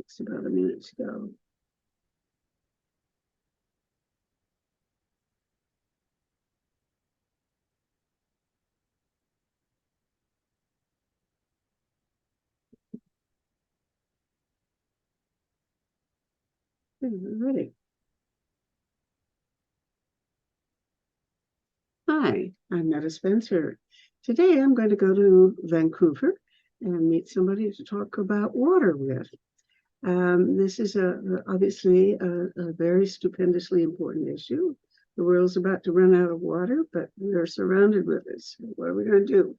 It's about a minute to go. Ready. Hi, I'm Netta Spencer. Today I'm going to go to Vancouver and meet somebody to talk about water with. This is obviously a very stupendously important issue. The world's about to run out of water, but we are surrounded with it. So what are we going to do?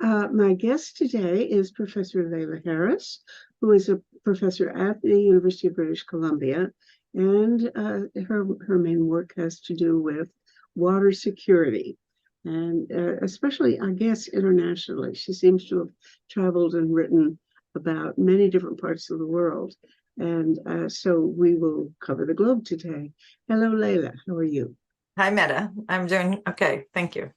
My guest today is Professor Leila Harris, who is a professor at the University of British Columbia, and her main work has to do with water security, and especially, I guess, internationally. She seems to have traveled and written about many different parts of the world, and so we will cover the globe today. Hello, Leila. How are you? Hi, Meta. I'm doing okay. Thank you.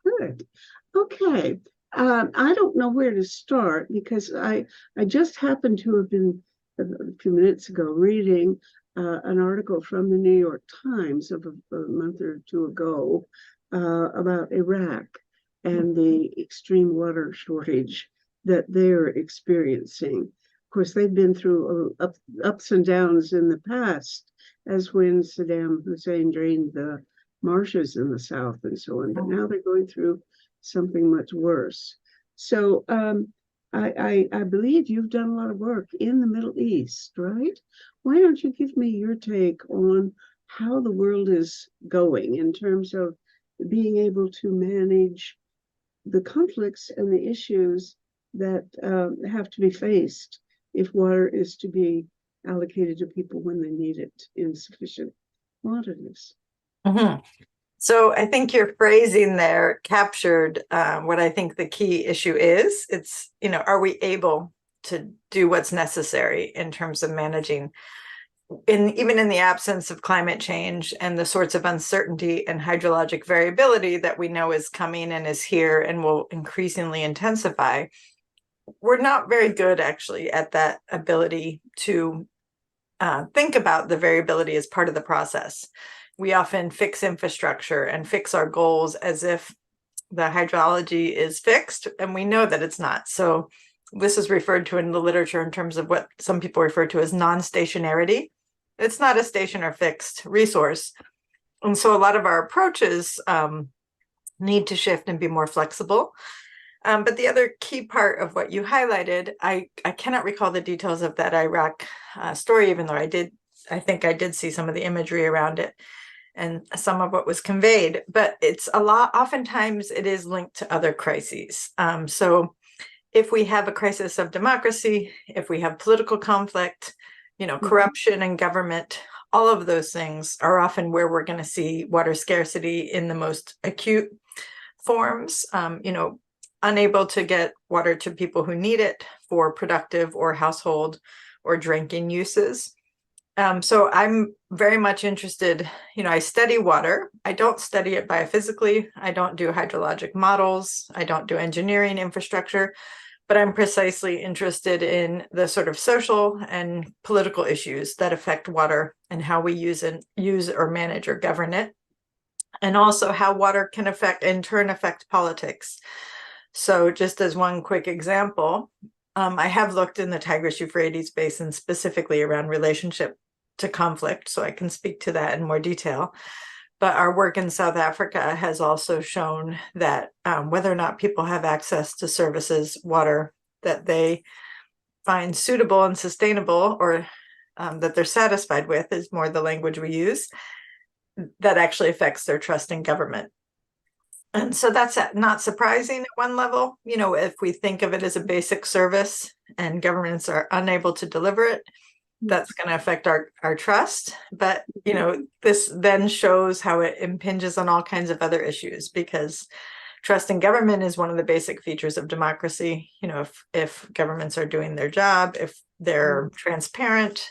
Good. Okay. I don't know where to start because I just happened to have been a few minutes ago reading an article from the New York Times of a month or two ago about Iraq and the extreme water shortage that they're experiencing. Of course, they've been through ups and downs in the past, as when Saddam Hussein drained the marshes in the south and so on, but now they're going through something much worse. So I believe you've done a lot of work in the Middle East, right? Why don't you give me your take on how the world is going in terms of being able to manage the conflicts and the issues that have to be faced if water is to be allocated to people when they need it in sufficient quantities. Mm-hmm. So I think your phrasing there captured what I think the key issue is. It's, are we able to do what's necessary in terms of managing, even in the absence of climate change and the sorts of uncertainty and hydrologic variability that we know is coming and is here and will increasingly intensify. We're not very good actually at that ability to think about the variability as part of the process. We often fix infrastructure and fix our goals as if the hydrology is fixed, and we know that it's not. So this is referred to in the literature in terms of what some people refer to as non-stationarity. It's not a station or fixed resource. And so a lot of our approaches need to shift and be more flexible. But the other key part of what you highlighted, I cannot recall the details of that Iraq story, even though I think I did see some of the imagery around it and some of what was conveyed, but it's oftentimes it is linked to other crises. So if we have a crisis of democracy, if we have political conflict, corruption in government, all of those things are often where we're going to see water scarcity in the most acute forms, unable to get water to people who need it for productive or household or drinking uses. So I'm very much interested, I study water. I don't study it biophysically. I don't do hydrologic models. I don't do engineering infrastructure, but I'm precisely interested in the sort of social and political issues that affect water and how we use or manage or govern it. And also how water can in turn affect politics. So just as one quick example, I have looked in the Tigris-Euphrates basin specifically around relationship to conflict, so I can speak to that in more detail. But our work in South Africa has also shown that whether or not people have access to services, water that they find suitable and sustainable, or that they're satisfied with, is more the language we use, that actually affects their trust in government. And so that's not surprising at one level. If we think of it as a basic service and governments are unable to deliver it, that's going to affect our trust. But, this then shows how it impinges on all kinds of other issues, because trust in government is one of the basic features of democracy. If governments are doing their job, if they're transparent,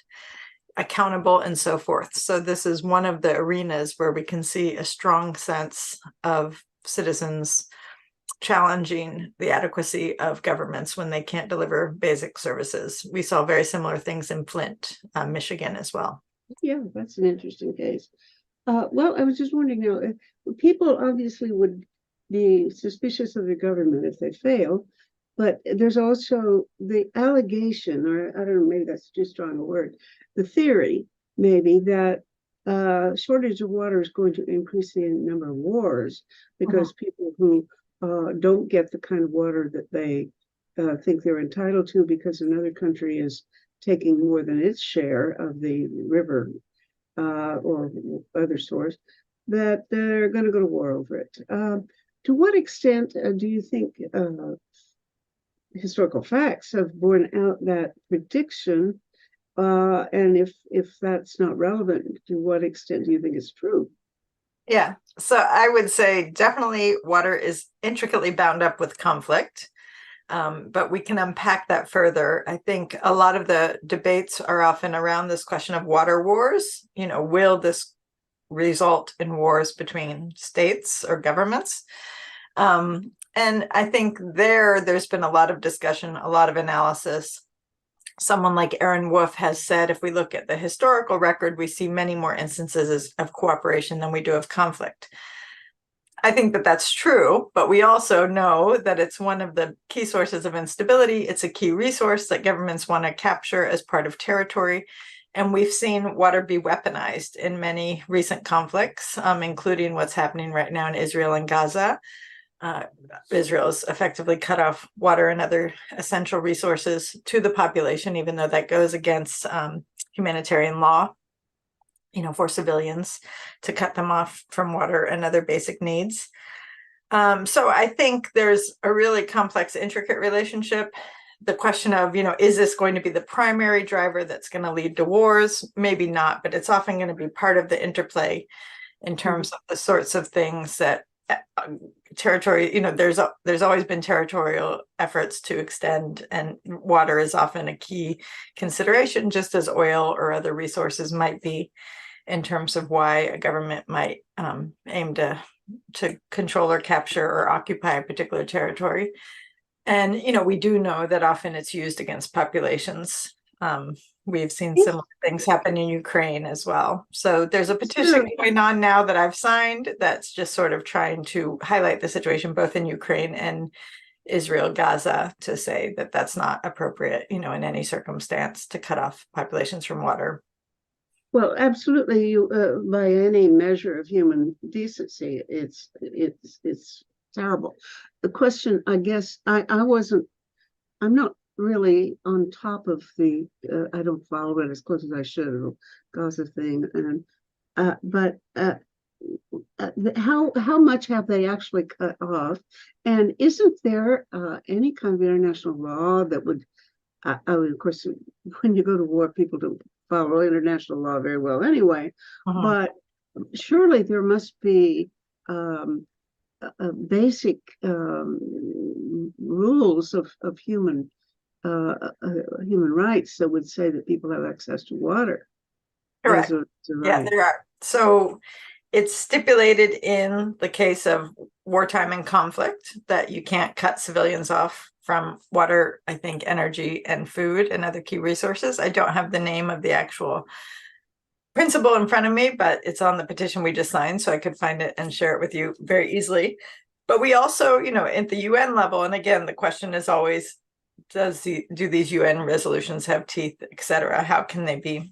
accountable, and so forth. So this is one of the arenas where we can see a strong sense of citizens challenging the adequacy of governments when they can't deliver basic services. We saw very similar things in Flint, Michigan as well. Yeah, that's an interesting case. Well, I was just wondering now, people obviously would be suspicious of the government if they fail, but there's also the allegation, or I don't know, maybe that's too strong a word, the theory maybe that shortage of water is going to increase the number of wars because people who don't get the kind of water that they think they're entitled to because another country is taking more than its share of the river or other source, that they're going to go to war over it. To what extent do you think historical facts have borne out that prediction? And if that's not relevant, to what extent do you think it's true? Yeah, so I would say definitely water is intricately bound up with conflict. But we can unpack that further. I think a lot of the debates are often around this question of water wars. Will this result in wars between states or governments? And I think there's been a lot of discussion, a lot of analysis. Someone like Aaron Wolf has said, if we look at the historical record, we see many more instances of cooperation than we do of conflict. I think that that's true, but we also know that it's one of the key sources of instability. It's a key resource that governments want to capture as part of territory. And we've seen water be weaponized in many recent conflicts, including what's happening right now in Israel and Gaza. Israel has effectively cut off water and other essential resources to the population, even though that goes against humanitarian law, for civilians to cut them off from water and other basic needs. So I think there's a really complex, intricate relationship. The question of, is this going to be the primary driver that's going to lead to wars? Maybe not, but it's often going to be part of the interplay in terms of the sorts of things that territory, there's always been territorial efforts to extend, and water is often a key consideration, just as oil or other resources might be, in terms of why a government might aim to control or capture or occupy a particular territory. And, we do know that often it's used against populations. We've seen similar things happen in Ukraine as well. So there's a petition going on now that I've signed that's just sort of trying to highlight the situation both in Ukraine and Israel, Gaza, to say that that's not appropriate, in any circumstance to cut off populations from water. Well, absolutely. By any measure of human decency, it's terrible. The question, I guess, I'm not really on top of the. I don't follow it as close as I should. The Gaza thing, but how much have they actually cut off? And isn't there any kind of international law that would? Of course, when you go to war, people don't follow international law very well anyway, but surely there must be basic rules of human rights that would say that people have access to water. Correct. Yeah, there are. So it's stipulated in the case of wartime and conflict that you can't cut civilians off from water, I think, energy and food and other key resources. I don't have the name of the actual principle in front of me, but it's on the petition we just signed, so I could find it and share it with you very easily. But we also, at the UN level, and again, the question is always, do these UN resolutions have teeth, et cetera? How can they be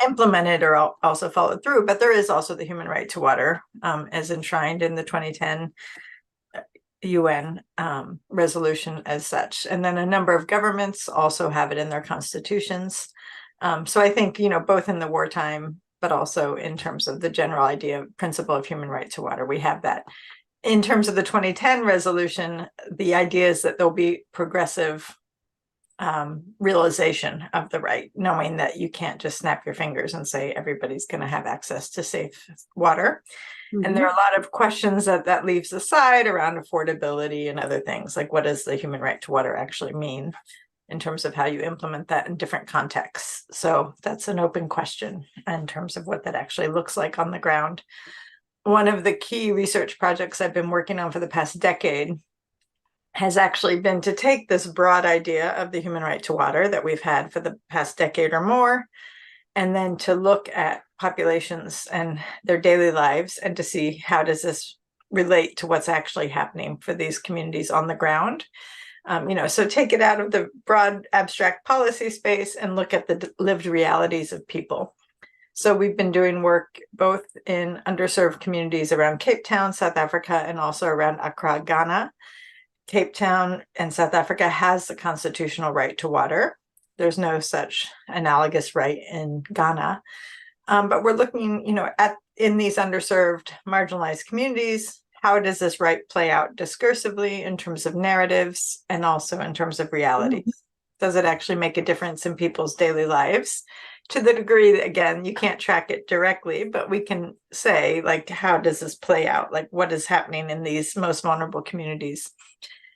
implemented or also followed through? But there is also the human right to water, as enshrined in the 2010 UN resolution as such. And then a number of governments also have it in their constitutions. So I think, both in the wartime, but also in terms of the general idea of principle of human right to water, we have that. In terms of the 2010 resolution, the idea is that there'll be progressive realization of the right, knowing that you can't just snap your fingers and say everybody's going to have access to safe water. And there are a lot of questions that leaves aside around affordability and other things, like what does the human right to water actually mean in terms of how you implement that in different contexts. So that's an open question in terms of what that actually looks like on the ground. one of the key research projects I've been working on for the past decade has actually been to take this broad idea of the human right to water that we've had for the past decade or more, and then to look at populations and their daily lives and to see how does this relate to what's actually happening for these communities on the ground. So take it out of the broad abstract policy space and look at the lived realities of people. So we've been doing work both in underserved communities around Cape Town, South Africa, and also around Accra, Ghana. Cape Town and South Africa has the constitutional right to water. There's no such analogous right in Ghana. But we're looking, at in these underserved, marginalized communities, how does this right play out discursively in terms of narratives and also in terms of realities? Does it actually make a difference in people's daily lives? To the degree that, again, you can't track it directly, but we can say, like, how does this play out? Like, what is happening in these most vulnerable communities?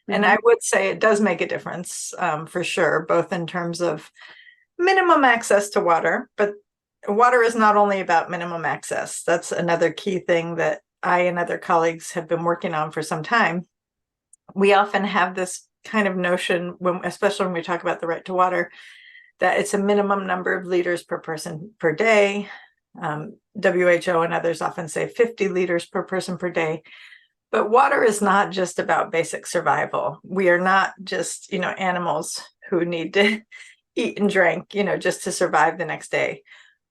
And I would say it does make a difference, for sure, both in terms of minimum access to water, but water is not only about minimum access. That's another key thing that I and other colleagues have been working on for some time. We often have this kind of notion, especially when we talk about the right to water, that it's a minimum number of liters per person per day. WHO and others often say 50 liters per person per day. But water is not just about basic survival. We are not just, animals who need to eat and drink, just to survive the next day.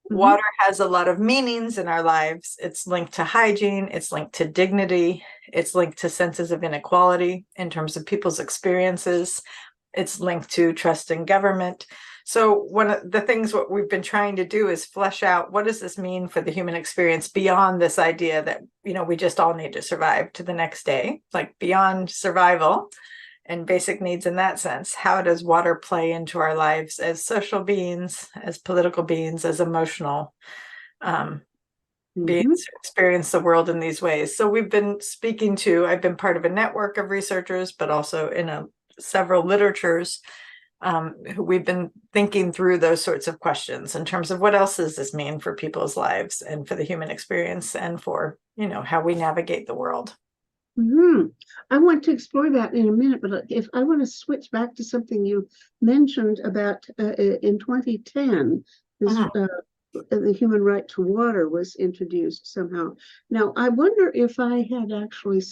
Water has a lot of meanings in our lives. It's linked to hygiene, it's linked to dignity, it's linked to senses of inequality in terms of people's experiences, it's linked to trust in government. So one of the things what we've been trying to do is flesh out, what does this mean for the human experience beyond this idea that, we just all need to survive to the next day, like beyond survival and basic needs in that sense. How does water play into our lives as social beings, as political beings, as emotional beings who experience the world in these ways? So we've been I've been part of a network of researchers, but also in several literatures. We've been thinking through those sorts of questions in terms of what else does this mean for people's lives and for the human experience and for, how we navigate the world. I want to explore that in a minute, but if I want to switch back to something you mentioned about in 2010, this the human right to water was introduced somehow. Now, I wonder if I had actually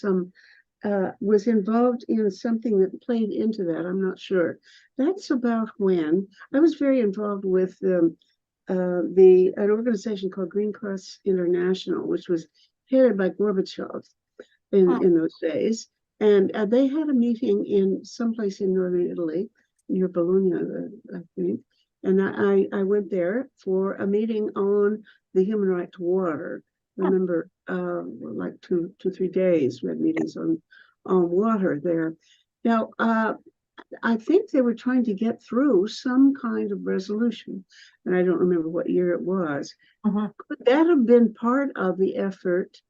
was involved in something that played into that. I'm not sure. That's about when I was very involved with an organization called Green Cross International, which was headed by Gorbachev in those days. And they had a meeting in someplace in northern Italy, near Bologna, I think. And I went there for a meeting on the human right to water. I remember like 3 days we had meetings on water there. Now, I think they were trying to get through some kind of resolution, and I don't remember what year it was. Could that have been part of the effort?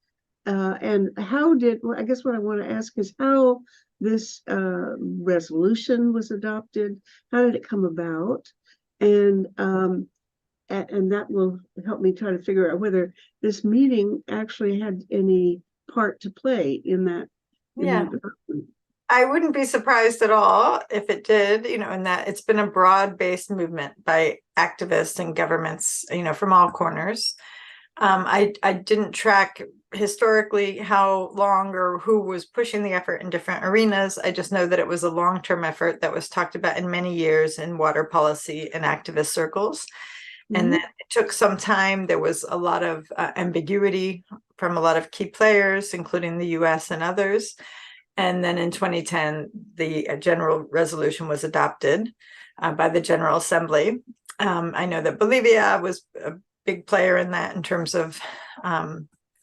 And I guess what I want to ask is how this resolution was adopted. How did it come about? And that will help me try to figure out whether this meeting actually had any part to play in that. Yeah, I wouldn't be surprised at all if it did, in that it's been a broad-based movement by activists and governments, from all corners. I didn't track historically how long or who was pushing the effort in different arenas. I just know that it was a long-term effort that was talked about in many years in water policy and activist circles. And then it took some time. There was a lot of ambiguity from a lot of key players, including the US and others. And then in 2010, the general resolution was adopted by the General Assembly. I know that Bolivia was a big player in that in terms of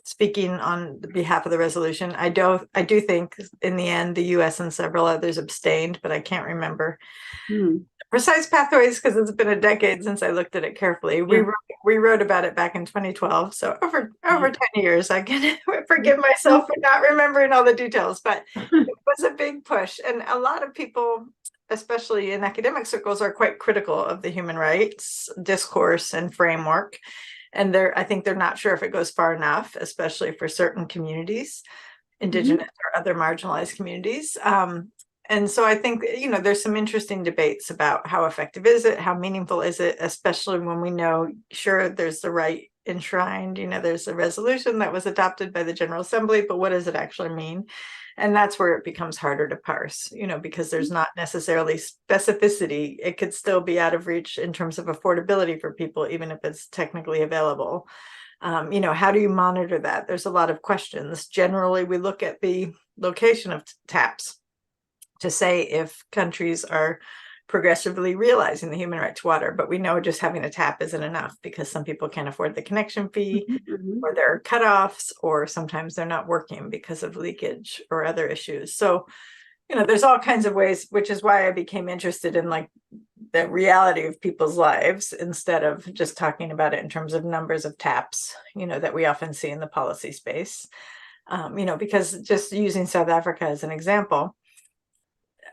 speaking on behalf of the resolution. I do think in the end, the US and several others abstained, but I can't remember precise pathways because it's been a decade since I looked at it carefully. We wrote about it back in 2012, so over 10 years. I can forgive myself for not remembering all the details, but it was a big push, and a lot of people, especially in academic circles, are quite critical of the human rights discourse and framework. And I think they're not sure if it goes far enough, especially for certain communities, indigenous or other marginalized communities. And so I think, there's some interesting debates about how effective is it, how meaningful is it, especially when we know, sure, there's the right enshrined, there's a resolution that was adopted by the General Assembly, but what does it actually mean? And that's where it becomes harder to parse, because there's not necessarily specificity. It could still be out of reach in terms of affordability for people, even if it's technically available. How do you monitor that? There's a lot of questions. Generally, we look at the location of taps to say if countries are progressively realizing the human right to water, but we know just having a tap isn't enough because some people can't afford the connection fee, or there are cutoffs, or sometimes they're not working because of leakage or other issues. So, there's all kinds of ways, which is why I became interested in like the reality of people's lives instead of just talking about it in terms of numbers of taps, that we often see in the policy space. Because just using South Africa as an example,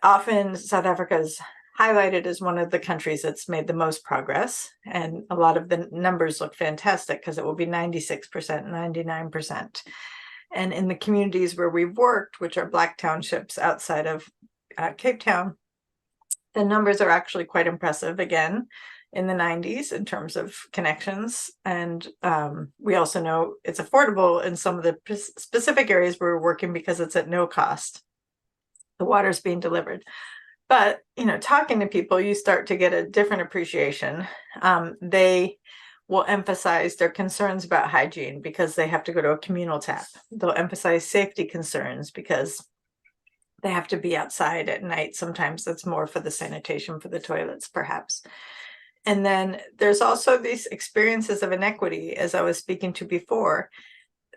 often South Africa is highlighted as one of the countries that's made the most progress. And a lot of the numbers look fantastic because it will be 96%, 99%. And in the communities where we've worked, which are Black townships outside of Cape Town, the numbers are actually quite impressive, again, in the 90s in terms of connections. And we also know it's affordable in some of the specific areas where we're working because it's at no cost. The water's being delivered. But, talking to people, you start to get a different appreciation. They will emphasize their concerns about hygiene because they have to go to a communal tap. They'll emphasize safety concerns because they have to be outside at night. Sometimes that's more for the sanitation for the toilets, perhaps. And then there's also these experiences of inequity, as I was speaking to before.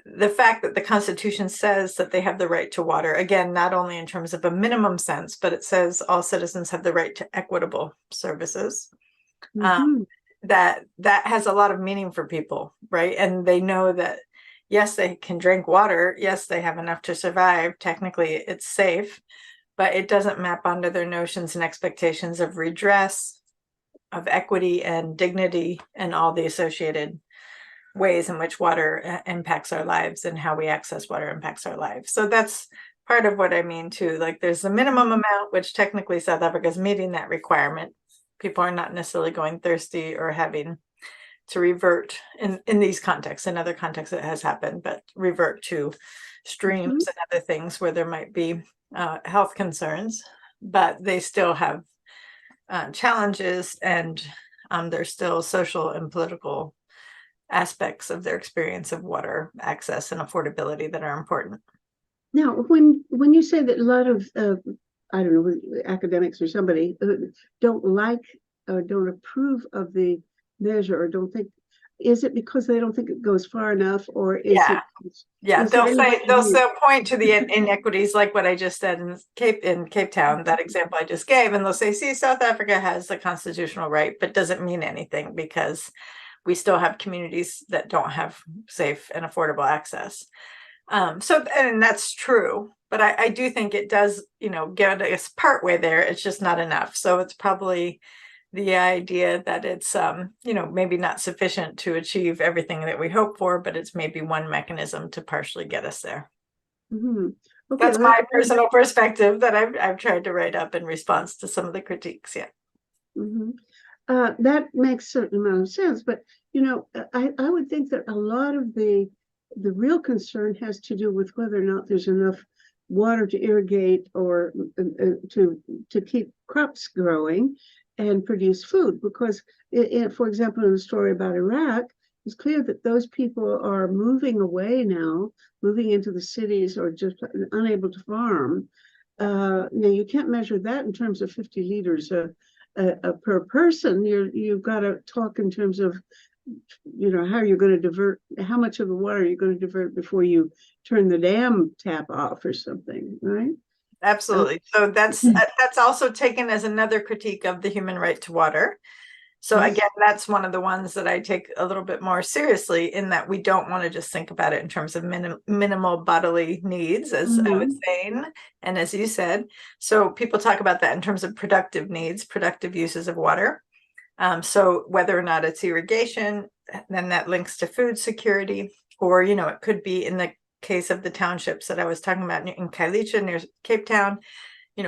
The fact that the Constitution says that they have the right to water, again, not only in terms of a minimum sense, but it says all citizens have the right to equitable services. That has a lot of meaning for people, right? And they know that, yes, they can drink water. Yes, they have enough to survive. Technically, it's safe, but it doesn't map onto their notions and expectations of redress, of equity and dignity, and all the associated ways in which water impacts our lives and how we access water impacts our lives. So that's part of what I mean too. Like there's a minimum amount, which technically South Africa is meeting that requirement. People are not necessarily going thirsty or having to revert in these contexts. In other contexts it has happened, but revert to streams and other things where there might be health concerns, but they still have challenges, and there's still social and political aspects of their experience of water access and affordability that are important. Now, when you say that a lot of I don't know, academics or somebody don't like or don't approve of the measure or don't think, is it because they don't think it goes far enough, or is they'll point to the inequities like what I just said in Cape Town, that example I just gave, and they'll say, see, South Africa has the constitutional right, but doesn't mean anything because we still have communities that don't have safe and affordable access. And that's true, but I do think it does, get us partway there. It's just not enough. So it's probably the idea that it's, maybe not sufficient to achieve everything that we hope for, but it's maybe one mechanism to partially get us there. Okay, that's my personal perspective that I've tried to write up in response to some of the critiques. Yeah. That makes a certain amount of sense, but I would think that a lot of the real concern has to do with whether or not there's enough water to irrigate or to keep crops growing and produce food. Because, for example, in the story about Iraq, it's clear that those people are moving away now, moving into the cities or just unable to farm. Now, you can't measure that in terms of 50 liters per person. You've got to talk in terms of how you're going to divert, how much of the water you're going to divert before you turn the dam tap off or something, right? Absolutely. So that's also taken as another critique of the human right to water. So again, that's one of the ones that I take a little bit more seriously, in that we don't want to just think about it in terms of minimal bodily needs, as I was saying, and as you said. So people talk about that in terms of productive needs, productive uses of water. So whether or not it's irrigation, then that links to food security, or, it could be in the case of the townships that I was talking about in Kailicha near Cape Town.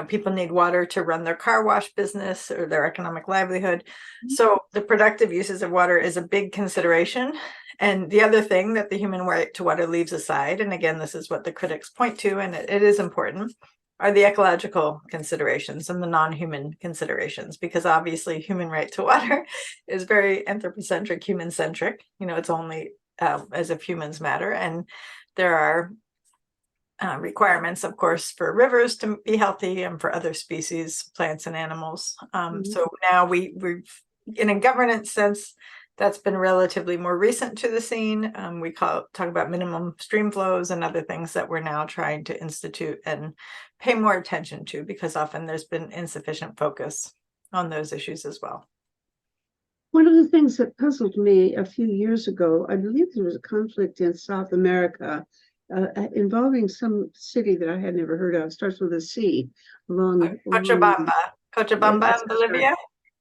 People need water to run their car wash business or their economic livelihood. So the productive uses of water is a big consideration. And the other thing that the human right to water leaves aside, and again, this is what the critics point to, and it is important, are the ecological considerations and the non-human considerations, because obviously human right to water is very anthropocentric, human-centric. It's only as if humans matter. And there are requirements, of course, for rivers to be healthy and for other species, plants and animals. So now we've, in a governance sense, that's been relatively more recent to the scene. We talk about minimum stream flows and other things that we're now trying to institute and pay more attention to, because often there's been insufficient focus on those issues as well. One of the things that puzzled me a few years ago, I believe there was a conflict in South America involving some city that I had never heard of. It starts with a C. Cochabamba, Bolivia.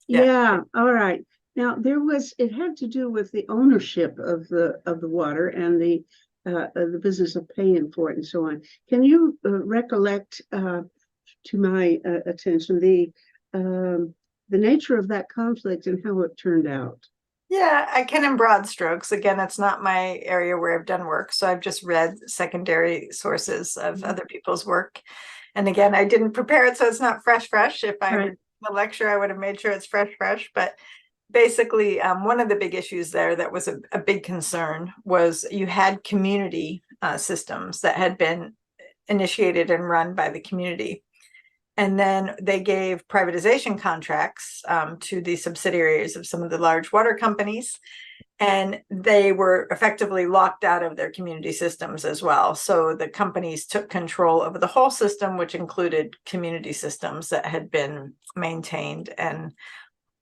Yeah. All right. Now it had to do with the ownership of the water and the business of paying for it and so on. Can you recollect to my attention the nature of that conflict and how it turned out? Yeah, I can in broad strokes. Again, it's not my area where I've done work, so I've just read secondary sources of other people's work. And again, I didn't prepare it, so it's not fresh. If I were in the lecture, I would have made sure it's fresh. But basically, one of the big issues there that was a big concern was you had community systems that had been initiated and run by the community. And then they gave privatization contracts to the subsidiaries of some of the large water companies, and they were effectively locked out of their community systems as well. So the companies took control over the whole system, which included community systems that had been maintained and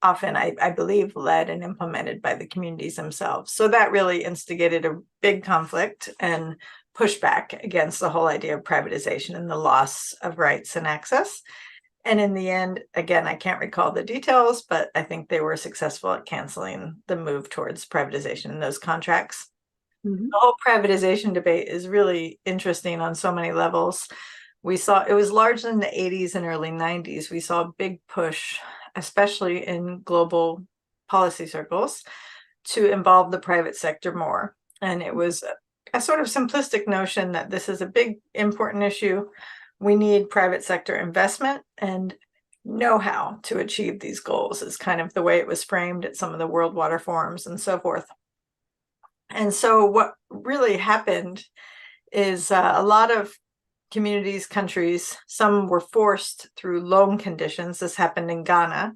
often, I believe, led and implemented by the communities themselves. So that really instigated a big conflict and pushback against the whole idea of privatization and the loss of rights and access. And in the end, again, I can't recall the details, but I think they were successful at canceling the move towards privatization in those contracts. The whole privatization debate is really interesting on so many levels. We saw it was largely in the 80s and early 90s. We saw a big push, especially in global policy circles, to involve the private sector more. And it was a sort of simplistic notion that this is a big, important issue. We need private sector investment and know-how to achieve these goals, is kind of the way it was framed at some of the World Water Forums and so forth. And so what really happened is a lot of communities, countries, some were forced through loan conditions. This happened in Ghana,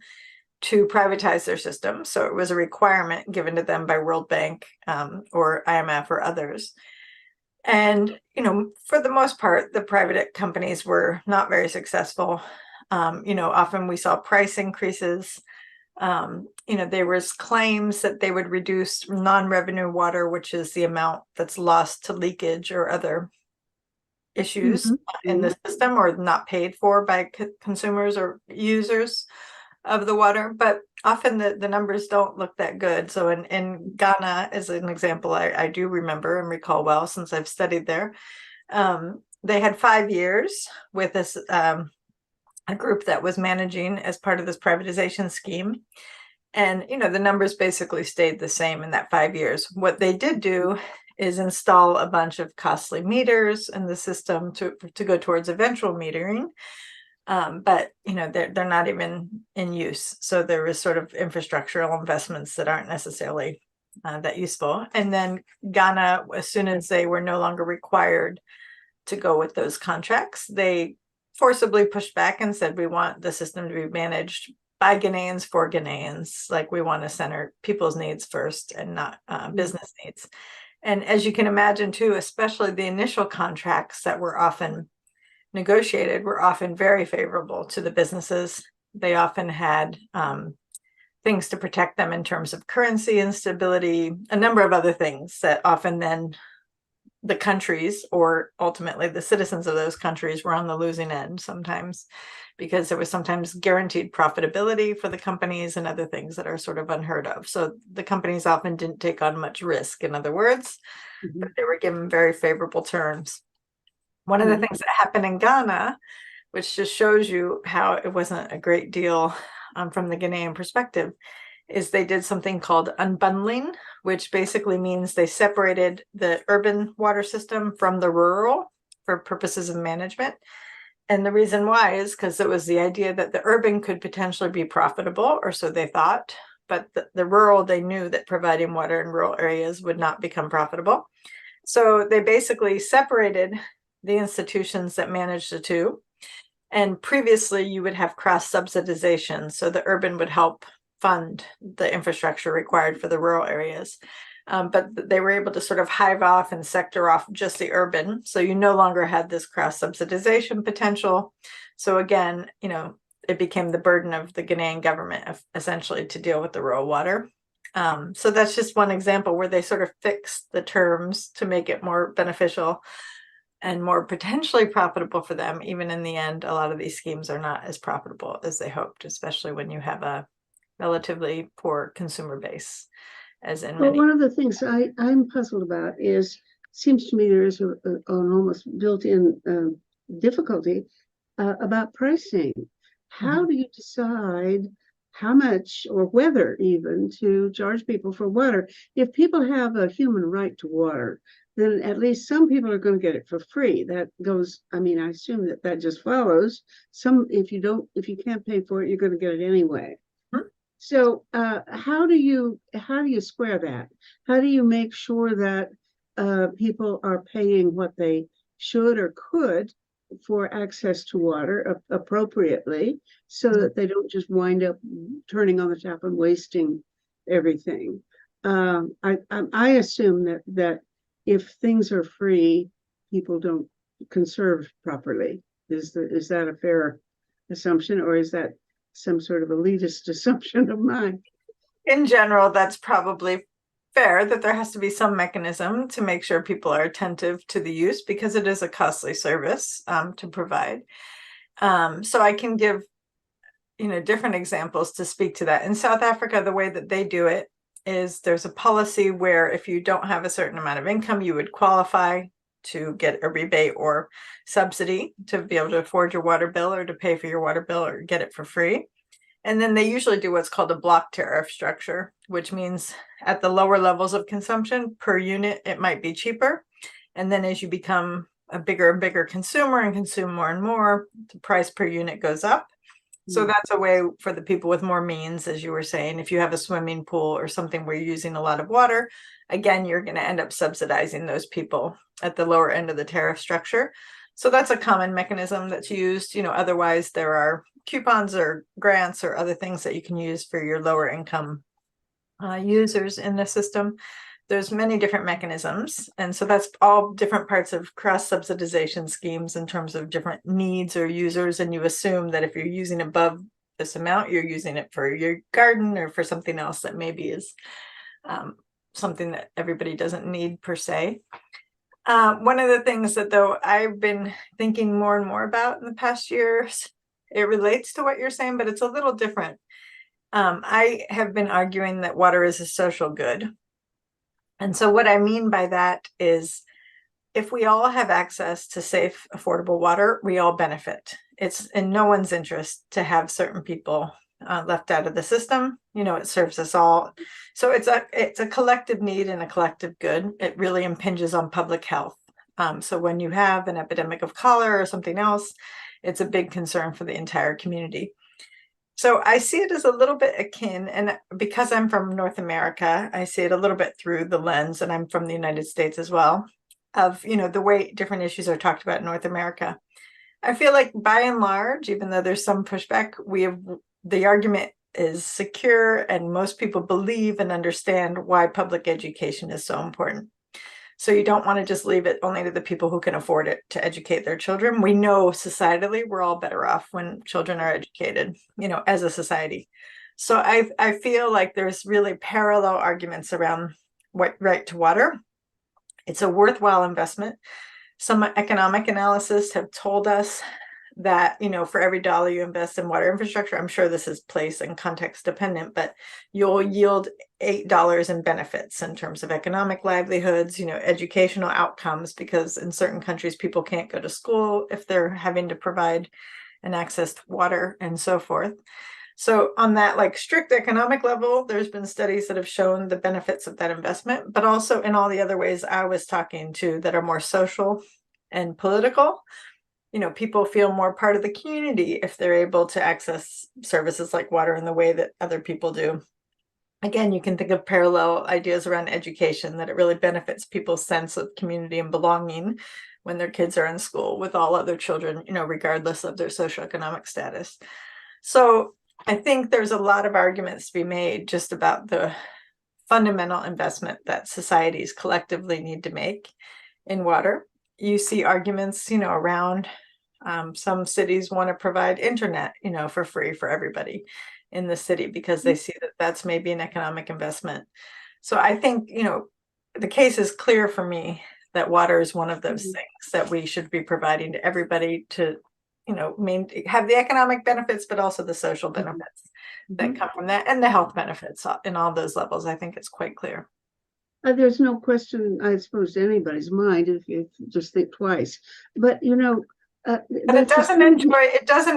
to privatize their system. So it was a requirement given to them by World Bank or IMF or others. And, for the most part, the private companies were not very successful. Often we saw price increases. There was claims that they would reduce non-revenue water, which is the amount that's lost to leakage or other issues in the system or not paid for by consumers or users of the water, but often the numbers don't look that good. So in Ghana, as an example, I do remember and recall well, since I've studied there, they had 5 years with this a group that was managing as part of this privatization scheme. And, the numbers basically stayed the same in that 5 years. What they did do is install a bunch of costly meters in the system to go towards eventual metering. But they're not even in use. So there is sort of infrastructural investments that aren't necessarily that useful. And then Ghana, as soon as they were no longer required to go with those contracts, they forcibly pushed back and said, we want the system to be managed by Ghanaians for Ghanaians. Like, we want to center people's needs first and not business needs. And as you can imagine too, especially the initial contracts that were often negotiated were often very favorable to the businesses. They often had things to protect them in terms of currency instability, a number of other things that often then the countries, or ultimately the citizens of those countries, were on the losing end sometimes, because there was sometimes guaranteed profitability for the companies and other things that are sort of unheard of. So the companies often didn't take on much risk, in other words, but they were given very favorable terms. One of the things that happened in Ghana, which just shows you how it wasn't a great deal from the Ghanaian perspective, is they did something called unbundling, which basically means they separated the urban water system from the rural for purposes of management. And the reason why is because it was the idea that the urban could potentially be profitable, or so they thought, but the rural, they knew that providing water in rural areas would not become profitable. So they basically separated the institutions that managed the two. And previously, you would have cross subsidization. So the urban would help fund the infrastructure required for the rural areas. But they were able to sort of hive off and sector off just the urban. So you no longer had this cross subsidization potential. So again, it became the burden of the Ghanaian government essentially to deal with the rural water. So that's just one example where they sort of fixed the terms to make it more beneficial and more potentially profitable for them. Even in the end, a lot of these schemes are not as profitable as they hoped, especially when you have a relatively poor consumer base, as in Well, many. one of the things I'm puzzled about is, seems to me there is an almost built-in difficulty about pricing. How do you decide how much or whether even to charge people for water? If people have a human right to water, then at least some people are going to get it for free. That goes, I mean, I assume that just follows. If you can't pay for it, you're going to get it anyway. So how do you square that? How do you make sure that people are paying what they should or could for access to water appropriately, so that they don't just wind up turning on the tap and wasting everything? I assume that if things are free, people don't conserve properly. Is that a fair assumption, or is that some sort of elitist assumption of mine? In general, that's probably fair, that there has to be some mechanism to make sure people are attentive to the use, because it is a costly service to provide. So I can give different examples to speak to that. In South Africa, the way that they do it is there's a policy where if you don't have a certain amount of income, you would qualify to get a rebate or subsidy to be able to afford your water bill, or to pay for your water bill, or get it for free. And then they usually do what's called a block tariff structure, which means at the lower levels of consumption per unit, it might be cheaper. And then as you become a bigger and bigger consumer and consume more and more, the price per unit goes up. So that's a way for the people with more means, as you were saying. If you have a swimming pool or something where you're using a lot of water, again, you're going to end up subsidizing those people at the lower end of the tariff structure. So that's a common mechanism that's used. Otherwise there are coupons or grants or other things that you can use for your lower income users in the system. There's many different mechanisms. And so that's all different parts of cross subsidization schemes in terms of different needs or users. And you assume that if you're using above this amount, you're using it for your garden or for something else that maybe is something that everybody doesn't need per se. One of the things that, though, I've been thinking more and more about in the past years, it relates to what you're saying, but it's a little different. I have been arguing that water is a social good. And so what I mean by that is, if we all have access to safe, affordable water, we all benefit. It's in no one's interest to have certain people left out of the system. It serves us all. So it's a collective need and a collective good. It really impinges on public health. So when you have an epidemic of cholera or something else, it's a big concern for the entire community. So I see it as a little bit akin, and because I'm from North America, I see it a little bit through the lens, and I'm from the United States as well, of the way different issues are talked about in North America. I feel like by and large, even though there's some pushback, the argument is secure, and most people believe and understand why public education is so important. So you don't want to just leave it only to the people who can afford it to educate their children. We know societally we're all better off when children are educated, as a society. So I feel like there's really parallel arguments around what right to water. It's a worthwhile investment. Some economic analysis have told us that, for every dollar you invest in water infrastructure, I'm sure this is place and context dependent, but you'll yield $8 in benefits in terms of economic livelihoods, educational outcomes, because in certain countries, people can't go to school if they're having to provide an access to water and so forth. So on that strict economic level, there's been studies that have shown the benefits of that investment, but also in all the other ways I was talking to that are more social and political. People feel more part of the community if they're able to access services like water in the way that other people do. Again, you can think of parallel ideas around education, that it really benefits people's sense of community and belonging when their kids are in school with all other children, regardless of their socioeconomic status. So I think there's a lot of arguments to be made just about the fundamental investment that societies collectively need to make in water. You see arguments, around some cities want to provide internet, for free for everybody in the city because they see that that's maybe an economic investment. So I think, the case is clear for me that water is one of those things that we should be providing to everybody to, have the economic benefits, but also the social benefits that come from that, and the health benefits in all those levels. I think it's quite clear. There's no question, I suppose, to anybody's mind if you just think twice. But but it doesn't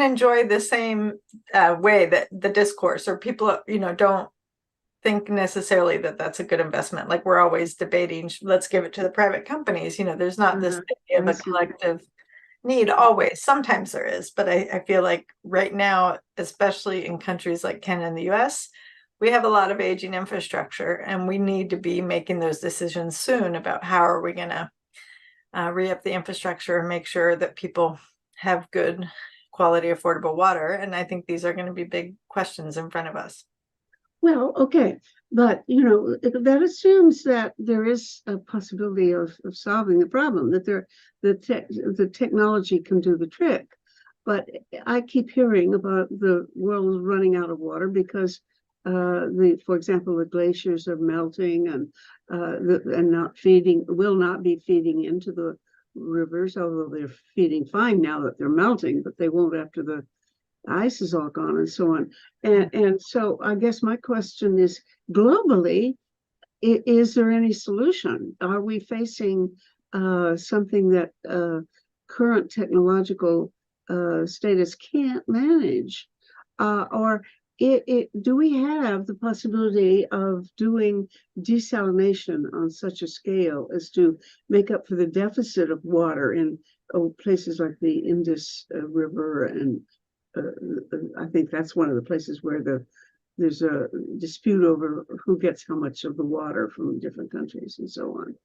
enjoy the same way that the discourse, or people, don't think necessarily that that's a good investment. Like we're always debating, let's give it to the private companies. There's not this idea of a collective need always. Sometimes there is, but I feel like right now, especially in countries like Canada and the US, we have a lot of aging infrastructure, and we need to be making those decisions soon about how are we going to re-up the infrastructure and make sure that people have good quality, affordable water. And I think these are going to be big questions in front of us. Well, okay, but that assumes that there is a possibility of solving the problem, that the technology can do the trick. But I keep hearing about the world running out of water because for example, the glaciers are melting and will not be feeding into the rivers, although they're feeding fine now that they're melting, but they won't after the ice is all gone and so on. And so I guess my question is, globally, is there any solution? Are we facing something that current technological status can't manage? Or do we have the possibility of doing desalination on such a scale as to make up for the deficit of water in places like the Indus River? And I think that's one of the places where there's a dispute over who gets how much of the water from different countries and so on.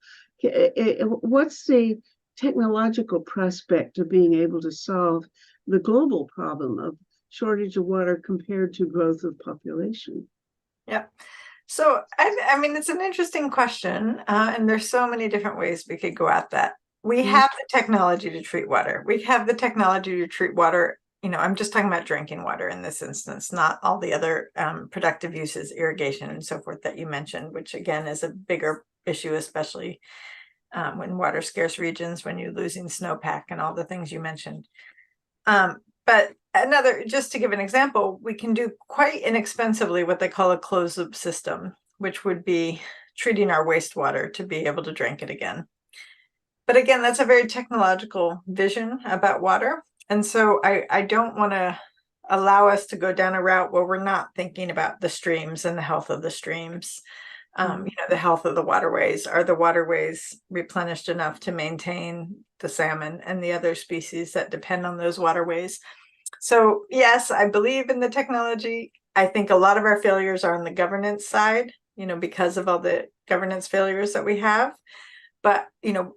What's the technological prospect of being able to solve the global problem of shortage of water compared to growth of population? Yeah. So, I mean, it's an interesting question. And there's so many different ways we could go at that. We have the technology to treat water. We have the technology to treat water. I'm just talking about drinking water in this instance, not all the other productive uses, irrigation and so forth that you mentioned, which again is a bigger issue, especially when water scarce regions, when you're losing snowpack and all the things you mentioned. But just to give an example, we can do quite inexpensively what they call a closed loop system, which would be treating our wastewater to be able to drink it again. But again, that's a very technological vision about water. And so I don't want to allow us to go down a route where we're not thinking about the streams and the health of the streams, the health of the waterways. Are the waterways replenished enough to maintain the salmon and the other species that depend on those waterways? So yes, I believe in the technology. I think a lot of our failures are on the governance side, because of all the governance failures that we have. But,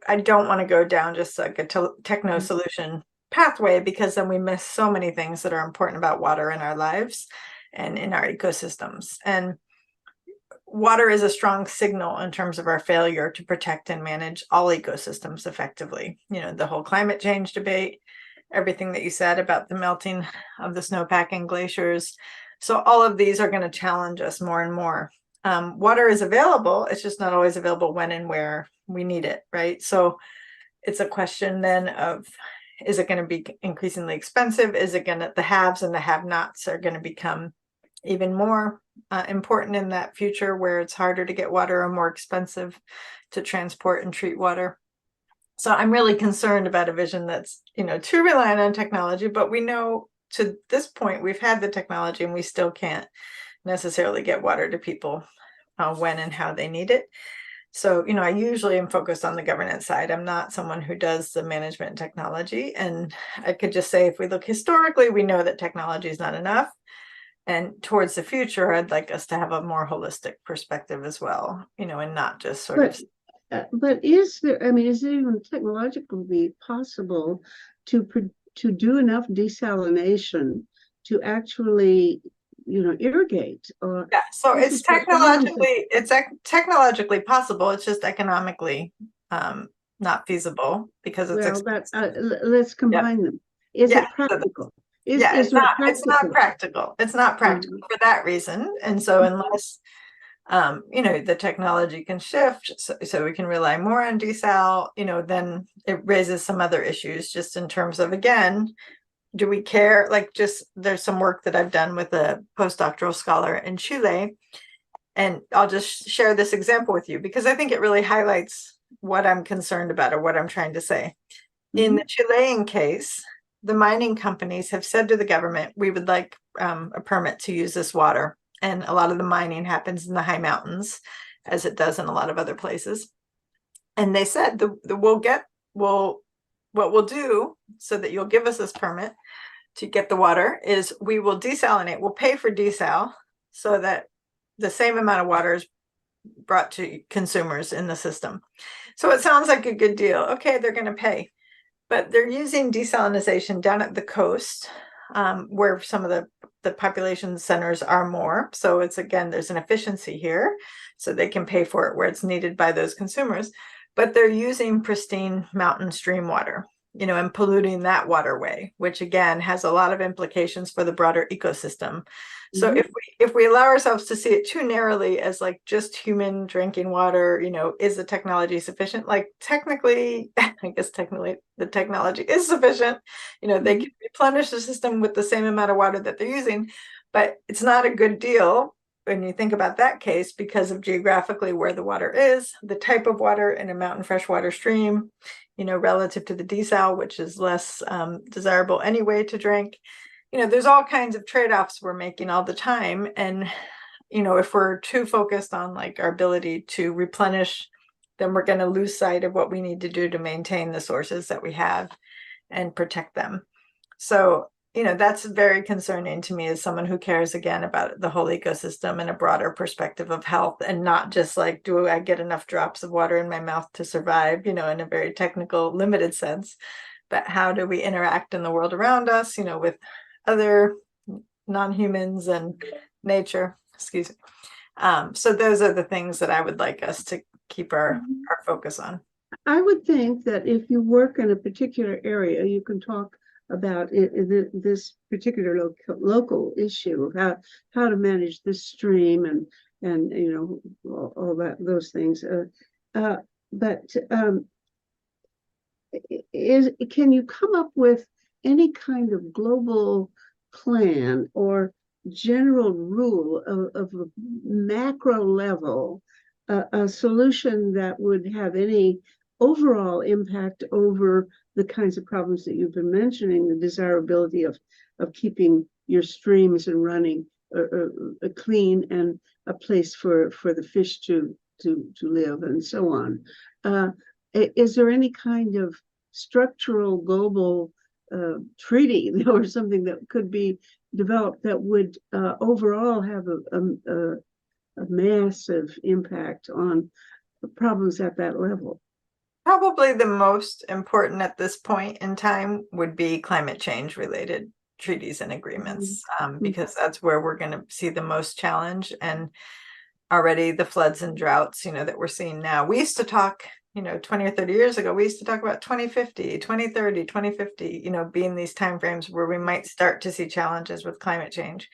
I don't want to go down just like a techno solution pathway, because then we miss so many things that are important about water in our lives and in our ecosystems. And water is a strong signal in terms of our failure to protect and manage all ecosystems effectively. The whole climate change debate, everything that you said about the melting of the snowpack and glaciers. So all of these are going to challenge us more and more. water is available. It's just not always available when and where we need it, right? So it's a question then of, is it going to be increasingly expensive? Is it going to, the haves and the have-nots are going to become even more important in that future where it's harder to get water or more expensive to transport and treat water? So I'm really concerned about a vision that's, too reliant on technology, but we know to this point we've had the technology and we still can't necessarily get water to people when and how they need it. So, I usually am focused on the governance side. I'm not someone who does the management and technology. And I could just say, if we look historically, we know that technology is not enough. And towards the future, I'd like us to have a more holistic perspective as well, and not just sort of. But is there, is it even technologically possible to do enough desalination to actually, irrigate? Yeah, so it's technologically possible. It's just economically not feasible because it's let's combine them. Is it practical? It's not practical. It's not practical for that reason. And so unless the technology can shift so we can rely more on desal, then it raises some other issues just in terms of, again, do we care? Like, just there's some work that I've done with a postdoctoral scholar in Chile, and I'll just share this example with you because I think it really highlights what I'm concerned about or what I'm trying to say. In the Chilean case, the mining companies have said to the government, we would like a permit to use this water. And a lot of the mining happens in the high mountains, as it does in a lot of other places. And they said, what we'll do so that you'll give us this permit to get the water is we will desalinate, we'll pay for desal so that the same amount of water is brought to consumers in the system. So it sounds like a good deal. Okay, they're going to pay. But they're using desalination down at the coast where some of the population centers are more. So it's, again, there's an efficiency here. So they can pay for it where it's needed by those consumers. But they're using pristine mountain stream water, and polluting that waterway, which, again, has a lot of implications for the broader ecosystem. So if we allow ourselves to see it too narrowly as like just human drinking water, is the technology sufficient? Like, technically, I guess technically the technology is sufficient. They can replenish the system with the same amount of water that they're using, but it's not a good deal when you think about that case because of geographically where the water is, the type of water in a mountain freshwater stream, relative to the desal, which is less desirable anyway to drink. There's all kinds of trade-offs we're making all the time. And, if we're too focused on like our ability to replenish, then we're going to lose sight of what we need to do to maintain the sources that we have and protect them. So, that's very concerning to me as someone who cares, again, about the whole ecosystem and a broader perspective of health, and not just like, do I get enough drops of water in my mouth to survive, in a very technical, limited sense, but how do we interact in the world around us, with other non-humans and nature, excuse me. So those are the things that I would like us to keep our focus on. I would think that if you work in a particular area, you can talk about this particular local issue, how to manage this stream and all that, those things. But can you come up with any kind of global plan or general rule of a macro level, a solution that would have any overall impact over the kinds of problems that you've been mentioning, the desirability of keeping your streams and running clean and a place for the fish to live and so on. Is there any kind of structural global treaty or something that could be developed that would overall have a massive impact on problems at that level? Probably the most important at this point in time would be climate change related treaties and agreements, because that's where we're going to see the most challenge. And already the floods and droughts, that we're seeing now. We used to talk, 20 or 30 years ago, we used to talk about 2050, 2030, 2050, being these timeframes where we might start to see challenges with climate change.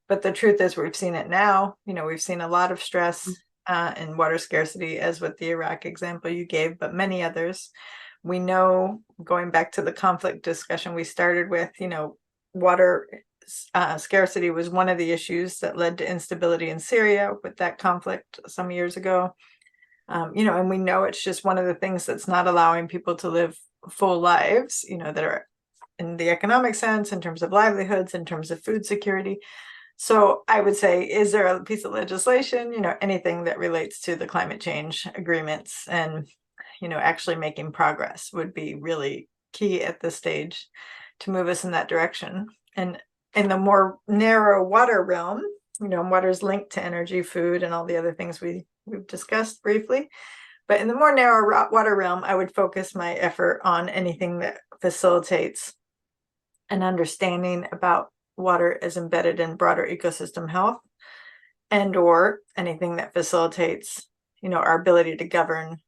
But the truth is, we've seen it now. We've seen a lot of stress and water scarcity, as with the Iraq example you gave, but many others. We know, going back to the conflict discussion we started with, water scarcity was one of the issues that led to instability in Syria with that conflict some years ago. And we know it's just one of the things that's not allowing people to live full lives, that are in the economic sense, in terms of livelihoods, in terms of food security. So I would say, is there a piece of legislation, anything that relates to the climate change agreements and, actually making progress would be really key at this stage to move us in that direction. And in the more narrow water realm, water is linked to energy, food, and all the other things we've discussed briefly. But in the more narrow water realm, I would focus my effort on anything that facilitates an understanding about water as embedded in broader ecosystem health, and or anything that facilitates, our ability to govern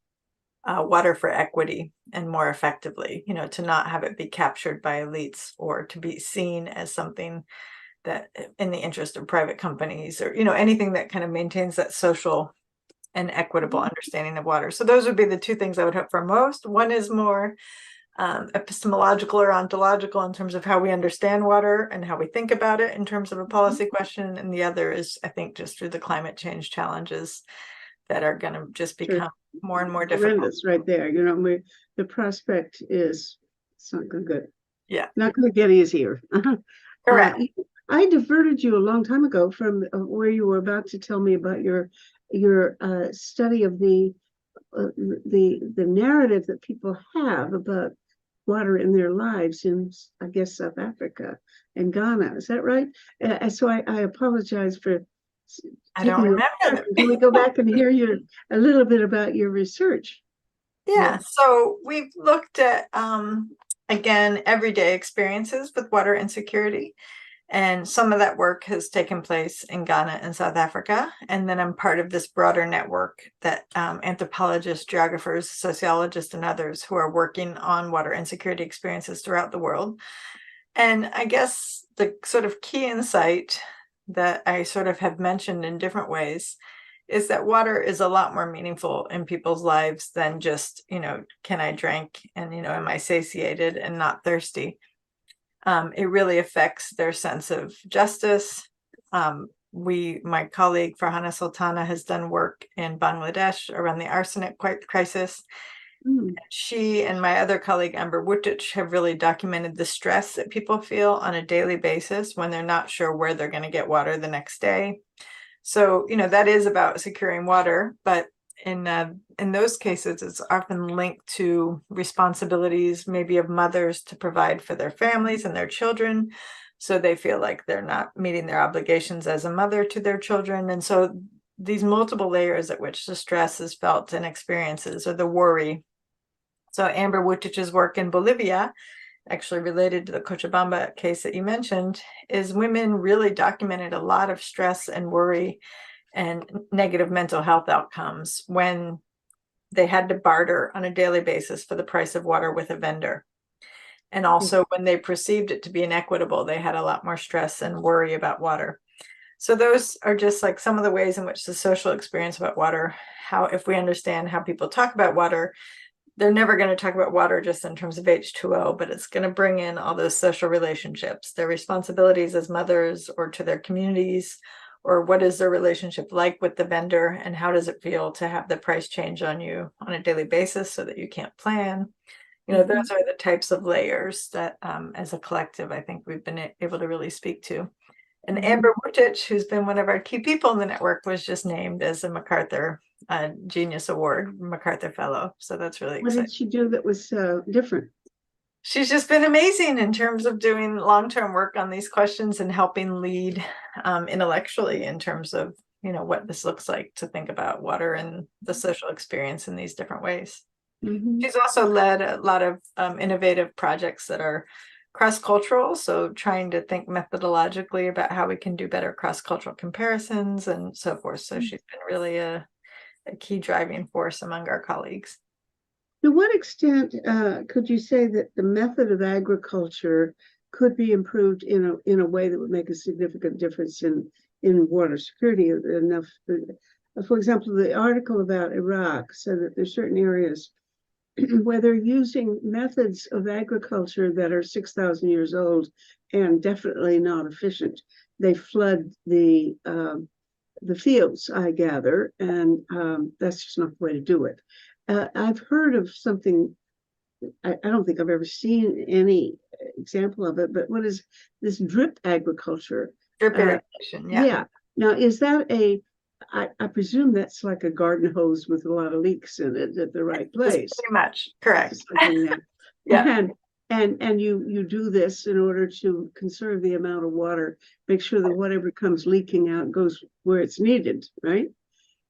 water for equity and more effectively, to not have it be captured by elites or to be seen as something that in the interest of private companies, or, anything that kind of maintains that social and equitable understanding of water. So those would be the two things I would hope for most. One is more epistemological or ontological in terms of how we understand water and how we think about it in terms of a policy question. And the other is, I think, just through the climate change challenges that are going to just become more and more difficult. Horrendous right there. The prospect is, it's not good. Yeah. Not going to get easier. Correct. I diverted you a long time ago from where you were about to tell me about your study of the narrative that people have about water in their lives in, I guess, South Africa and Ghana. Is that right? So I apologize for. I don't remember that. Can we go back and hear a little bit about your research? Yeah. So we've looked at again, everyday experiences with water insecurity. And some of that work has taken place in Ghana and South Africa. And then I'm part of this broader network that anthropologists, geographers, sociologists, and others who are working on water insecurity experiences throughout the world. And I guess the sort of key insight that I sort of have mentioned in different ways is that water is a lot more meaningful in people's lives than just, can I drink and, am I satiated and not thirsty? It really affects their sense of justice. My colleague Farhana Sultana has done work in Bangladesh around the arsenic crisis. She and my other colleague Amber Wuttich have really documented the stress that people feel on a daily basis when they're not sure where they're going to get water the next day. So, that is about securing water, but in those cases, it's often linked to responsibilities, maybe of mothers, to provide for their families and their children. So they feel like they're not meeting their obligations as a mother to their children. And so these multiple layers at which the stress is felt and experiences, or the worry. So Amber Wuttich's work in Bolivia, actually related to the Cochabamba case that you mentioned, is women really documented a lot of stress and worry and negative mental health outcomes when they had to barter on a daily basis for the price of water with a vendor. And also when they perceived it to be inequitable, they had a lot more stress and worry about water. So those are just like some of the ways in which the social experience about water, how, if we understand how people talk about water, they're never going to talk about water just in terms of H2O, but it's going to bring in all those social relationships, their responsibilities as mothers or to their communities, or what is their relationship like with the vendor, and how does it feel to have the price change on you on a daily basis so that you can't plan. Those are the types of layers that as a collective, I think we've been able to really speak to. And Amber Wuttich, who's been one of our key people in the network, was just named as a MacArthur Genius Award, MacArthur Fellow. So that's really exciting. What did she do that was different? She's just been amazing in terms of doing long-term work on these questions and helping lead intellectually in terms of, what this looks like to think about water and the social experience in these different ways. She's also led a lot of innovative projects that are cross-cultural, so trying to think methodologically about how we can do better cross-cultural comparisons and so forth. So she's been really a key driving force among our colleagues. To what extent could you say that the method of agriculture could be improved in a way that would make a significant difference in water security. Enough, for example, the article about Iraq said that there's certain areas where they're using methods of agriculture that are 6,000 years old and definitely not efficient. They flood the fields, I gather, and that's just not the way to do it. I've heard of something, I don't think I've ever seen any example of it, but what is this drip agriculture? Drip irrigation, yeah. Yeah. Now, is that I presume that's like a garden hose with a lot of leaks in it at the right place. Pretty much, correct. Yeah. And you do this in order to conserve the amount of water, make sure that whatever comes leaking out goes where it's needed, right?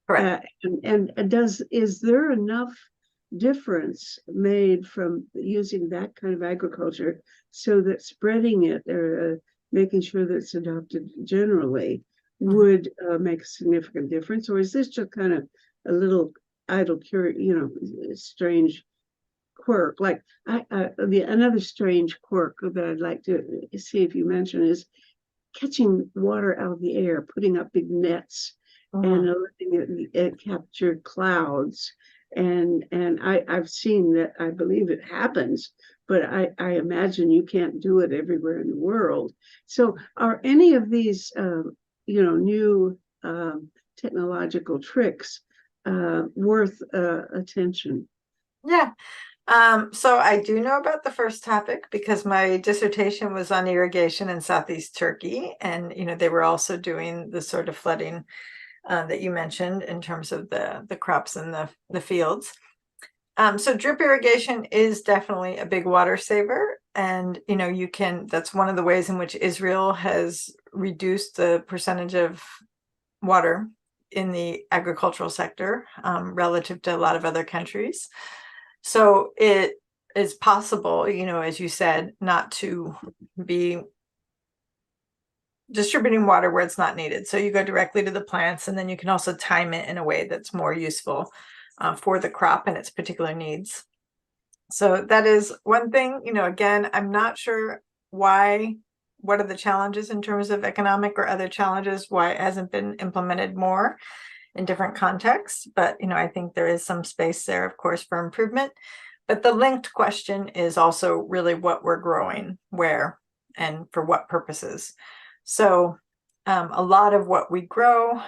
Correct. Is there enough difference made from using that kind of agriculture so that spreading it or making sure that it's adopted generally would make a significant difference? Or is this just kind of a little idle, strange quirk? Like another strange quirk that I'd like to see if you mention is catching water out of the air, putting up big nets and letting it capture clouds. And I've seen that. I believe it happens, but I imagine you can't do it everywhere in the world. So are any of these new technological tricks worth attention? Yeah. So I do know about the first topic because my dissertation was on irrigation in Southeast Turkey. And, they were also doing the sort of flooding that you mentioned in terms of the crops in the fields. So drip irrigation is definitely a big water saver. And, that's one of the ways in which Israel has reduced the percentage of water in the agricultural sector relative to a lot of other countries. So it is possible, as you said, not to be distributing water where it's not needed. So you go directly to the plants, and then you can also time it in a way that's more useful for the crop and its particular needs. So that is one thing. Again, I'm not sure what are the challenges in terms of economic or other challenges, why it hasn't been implemented more in different contexts. But, I think there is some space there, of course, for improvement. But the linked question is also really what we're growing, where, and for what purposes. So a lot of what we grow,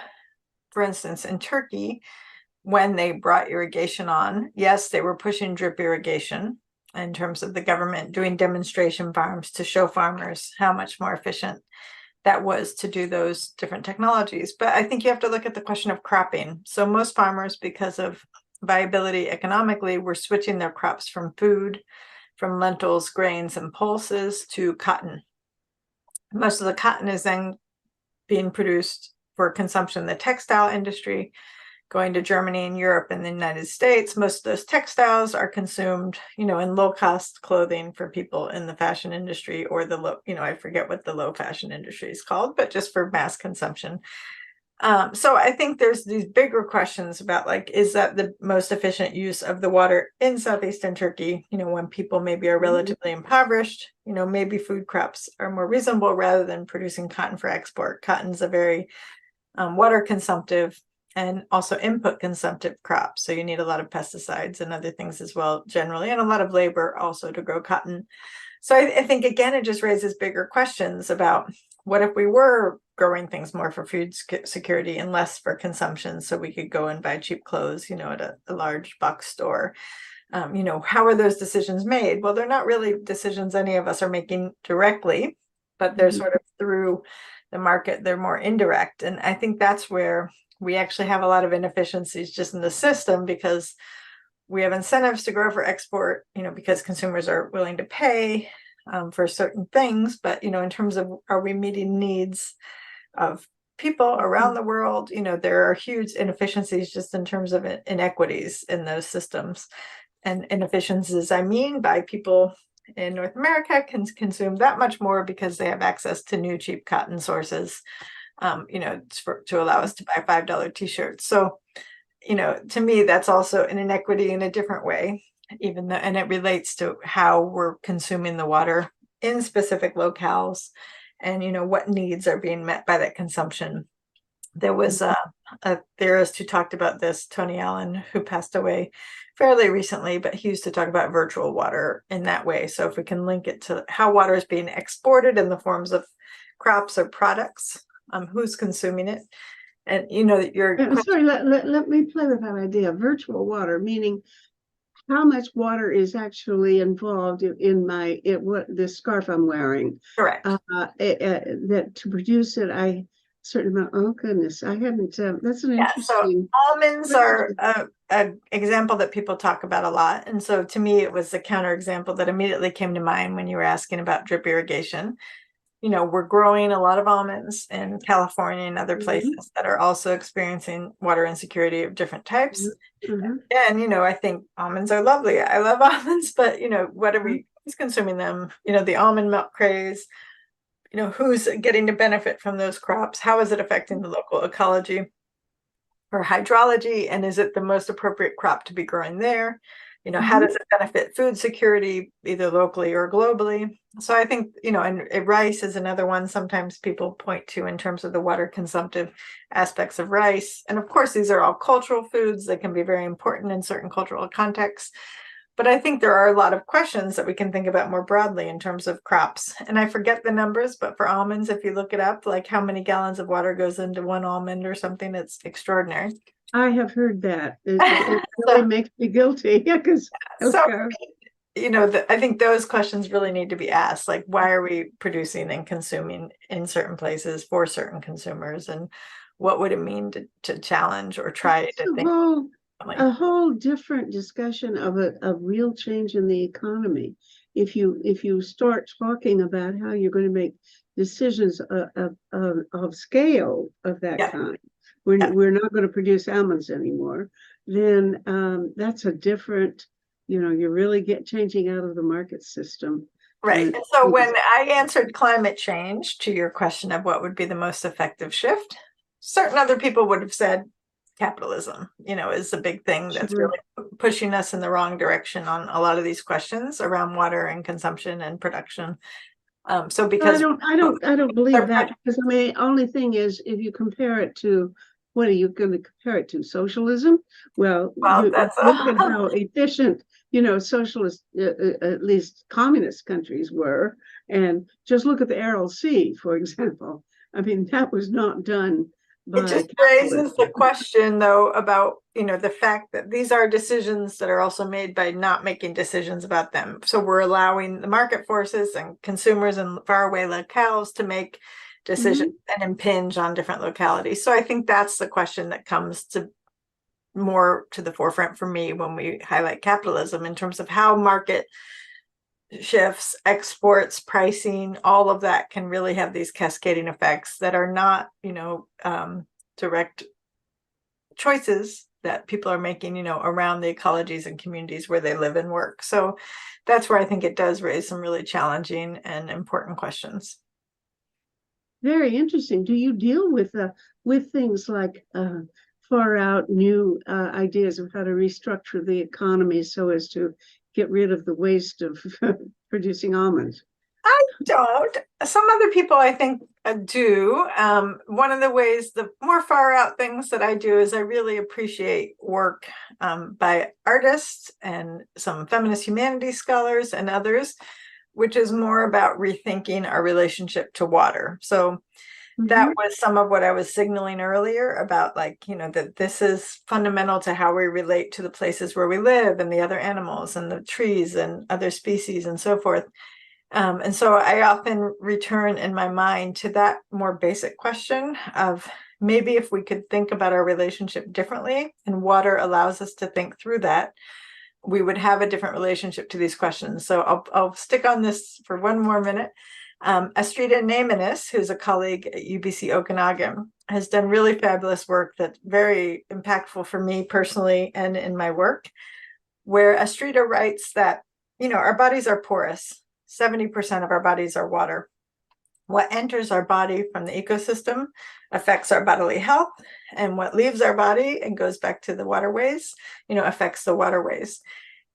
for instance, in Turkey, when they brought irrigation on, yes, they were pushing drip irrigation in terms of the government doing demonstration farms to show farmers how much more efficient that was to do those different technologies. But I think you have to look at the question of cropping. So most farmers, because of viability economically, were switching their crops from food, from lentils, grains, and pulses to cotton. Most of the cotton is then being produced for consumption in the textile industry, going to Germany and Europe and the United States. Most of those textiles are consumed, in low-cost clothing for people in the fashion industry, or the low, I forget what the low fashion industry is called, but just for mass consumption. So I think there's these bigger questions about, is that the most efficient use of the water in southeastern Turkey, when people maybe are relatively impoverished, maybe food crops are more reasonable rather than producing cotton for export. Cotton's a very water consumptive and also input consumptive crop. So you need a lot of pesticides and other things as well, generally, and a lot of labor also to grow cotton. So I think, again, it just raises bigger questions about what if we were growing things more for food security and less for consumption, so we could go and buy cheap clothes, at a large box store. How are those decisions made? Well, they're not really decisions any of us are making directly, but they're sort of through the market. They're more indirect. And I think that's where we actually have a lot of inefficiencies just in the system, because we have incentives to grow for export, because consumers are willing to pay for certain things. But, in terms of, are we meeting needs of people around the world? There are huge inefficiencies just in terms of inequities in those systems. And inefficiencies, I mean, by people in North America can consume that much more because they have access to new cheap cotton sources, to allow us to buy $5 t-shirts. So, to me, that's also an inequity in a different way, and it relates to how we're consuming the water in specific locales and, what needs are being met by that consumption. There was a theorist who talked about this, Tony Allen, who passed away fairly recently, but he used to talk about virtual water in that way. So if we can link it to how water is being exported in the forms of crops or products, who's consuming it. And Sorry, let me play with that idea. Virtual water, meaning how much water is actually involved in what this scarf I'm wearing. Correct. That to produce it, certain amount. Oh goodness, I hadn't. That's an interesting. So almonds are an example that people talk about a lot, and so to me, it was the counterexample that immediately came to mind when you were asking about drip irrigation. We're growing a lot of almonds in California and other places that are also experiencing water insecurity of different types. And, I think almonds are lovely. I love almonds, but, who's consuming them? The almond milk craze, who's getting to benefit from those crops? How is it affecting the local ecology or hydrology? And is it the most appropriate crop to be growing there? How does it benefit food security, either locally or globally? So I think, and rice is another one sometimes people point to in terms of the water consumptive aspects of rice. And of course, these are all cultural foods that can be very important in certain cultural contexts. But I think there are a lot of questions that we can think about more broadly in terms of crops. And I forget the numbers, but for almonds, if you look it up, like how many gallons of water goes into one almond or something, it's extraordinary. I have heard that. It really makes me guilty. Yeah, because I think those questions really need to be asked. Like, why are we producing and consuming in certain places for certain consumers, and what would it mean to challenge or try to think? A whole different discussion of a real change in the economy. If you start talking about how you're going to make decisions of scale of that kind. We're not going to produce almonds anymore, then that's a different, you're really changing out of the market system. Right. And so when I answered climate change to your question of what would be the most effective shift, certain other people would have said capitalism, is a big thing that's really pushing us in the wrong direction on a lot of these questions around water and consumption and production. So because I don't believe that, because the only thing is, if you compare it to, what are you going to compare it to? Socialism? Well, look at how efficient, socialist, at least communist countries were. And just look at the Aral Sea, for example. I mean, that was not done by it just raises the question, though, about, the fact that these are decisions that are also made by not making decisions about them. So we're allowing the market forces and consumers in faraway locales to make decisions and impinge on different localities. So I think that's the question that comes more to the forefront for me when we highlight capitalism, in terms of how market shifts, exports, pricing, all of that can really have these cascading effects that are not, direct choices that people are making, around the ecologies and communities where they live and work. So that's where I think it does raise some really challenging and important questions. Very interesting. Do you deal with things like far out new ideas of how to restructure the economy so as to get rid of the waste of producing almonds? I don't. Some other people, I think, do. One of the ways, the more far out things that I do, is I really appreciate work by artists and some feminist humanities scholars and others, which is more about rethinking our relationship to water. So that was some of what I was signaling earlier about, that this is fundamental to how we relate to the places where we live and the other animals and the trees and other species and so forth. And so I often return in my mind to that more basic question of maybe if we could think about our relationship differently, and water allows us to think through that, we would have a different relationship to these questions. So I'll stick on this for one more minute. Astrida Naimanis, who's a colleague at UBC Okanagan, has done really fabulous work that's very impactful for me personally and in my work, where Astrida writes that, our bodies are porous. 70% of our bodies are water. What enters our body from the ecosystem affects our bodily health, and what leaves our body and goes back to the waterways, affects the waterways.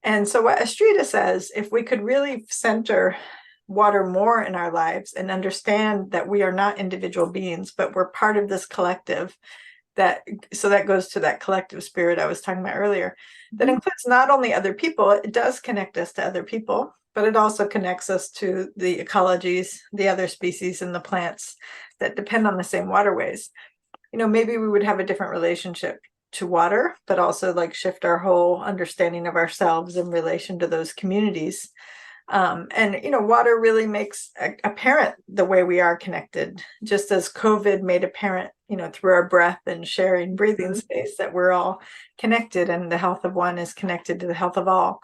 And so what Astrida says, if we could really center water more in our lives and understand that we are not individual beings, but we're part of this collective, that goes to that collective spirit I was talking about earlier, that includes not only other people, it does connect us to other people, but it also connects us to the ecologies, the other species and the plants that depend on the same waterways. Maybe we would have a different relationship to water, but also like shift our whole understanding of ourselves in relation to those communities. Water really makes apparent the way we are connected, just as COVID made apparent, through our breath and sharing breathing space, that we're all connected and the health of one is connected to the health of all.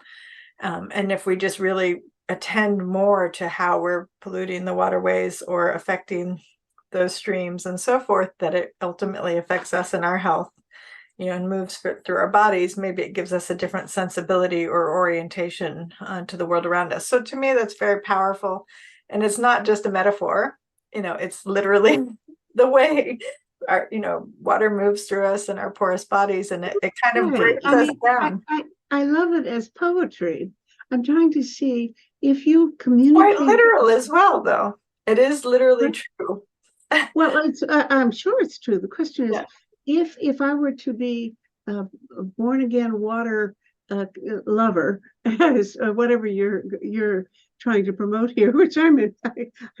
And if we just really attend more to how we're polluting the waterways or affecting those streams and so forth, that it ultimately affects us and our health, and moves through our bodies, maybe it gives us a different sensibility or orientation to the world around us. So to me, that's very powerful. And it's not just a metaphor, it's literally the way our, water moves through us and our porous bodies, and it kind of breaks us down. I love it as poetry. I'm trying to see if you communicate. Quite literal as well, though. It is literally true. Well, I'm sure it's true. The question is, if I were to be a born again water lover, as whatever you're trying to promote here, which I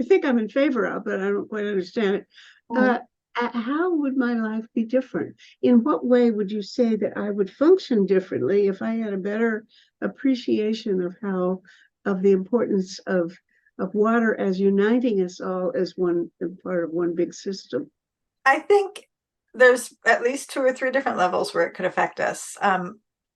think I'm in favor of, but I don't quite understand it. How would my life be different? In what way would you say that I would function differently if I had a better appreciation of the importance of water as uniting us all as one part of one big system? I think there's at least 2 or 3 different levels where it could affect us.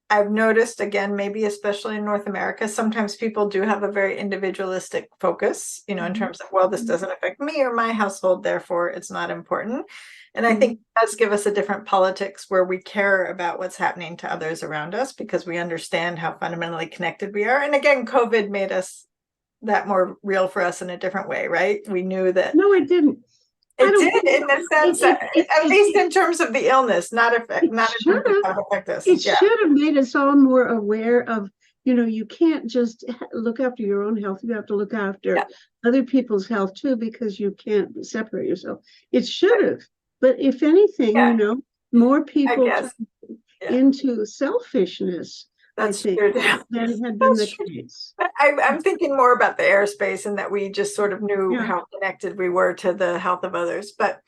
I've noticed, again, maybe especially in North America, sometimes people do have a very individualistic focus, in terms of, well, this doesn't affect me or my household, therefore it's not important. And I think it does give us a different politics where we care about what's happening to others around us because we understand how fundamentally connected we are. And again, COVID made us that more real for us in a different way, right? We knew that. No, it didn't. It did, in the sense that, at least in terms of the illness, not in terms of how it affect us. It should have made us all more aware of, you can't just look after your own health. You have to look after other people's health too, because you can't separate yourself. It should have. But if anything, more people into selfishness. That's true. That had been the case. I'm thinking more about the airspace, and that we just sort of knew how connected we were to the health of others. But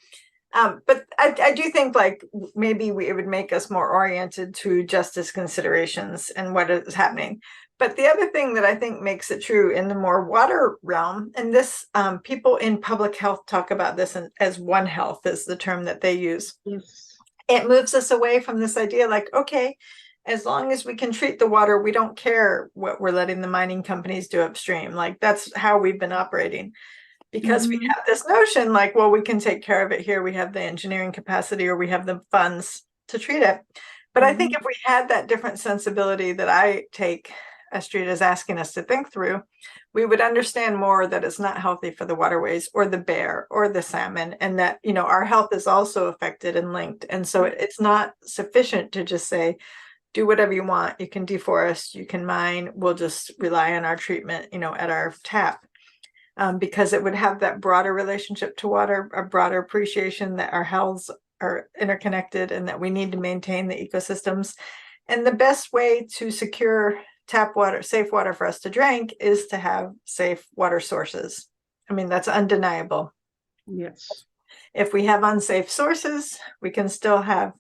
I do think like maybe it would make us more oriented to justice considerations and what is happening. But the other thing that I think makes it true in the more water realm, and this people in public health talk about this as One Health is the term that they use. Yes. It moves us away from this idea like, okay, as long as we can treat the water, we don't care what we're letting the mining companies do upstream. Like that's how we've been operating, because we have this notion like, well, we can take care of it here. We have the engineering capacity or we have the funds to treat it. But I think if we had that different sensibility that I take Astrid is asking us to think through, we would understand more that it's not healthy for the waterways or the bear or the salmon, and that, our health is also affected and linked. And so it's not sufficient to just say, do whatever you want. You can deforest, you can mine. We'll just rely on our treatment, at our tap, because it would have that broader relationship to water, a broader appreciation that our healths are interconnected and that we need to maintain the ecosystems. And the best way to secure tap water, safe water for us to drink, is to have safe water sources. I mean, that's undeniable. Yes. If we have unsafe sources, we can still have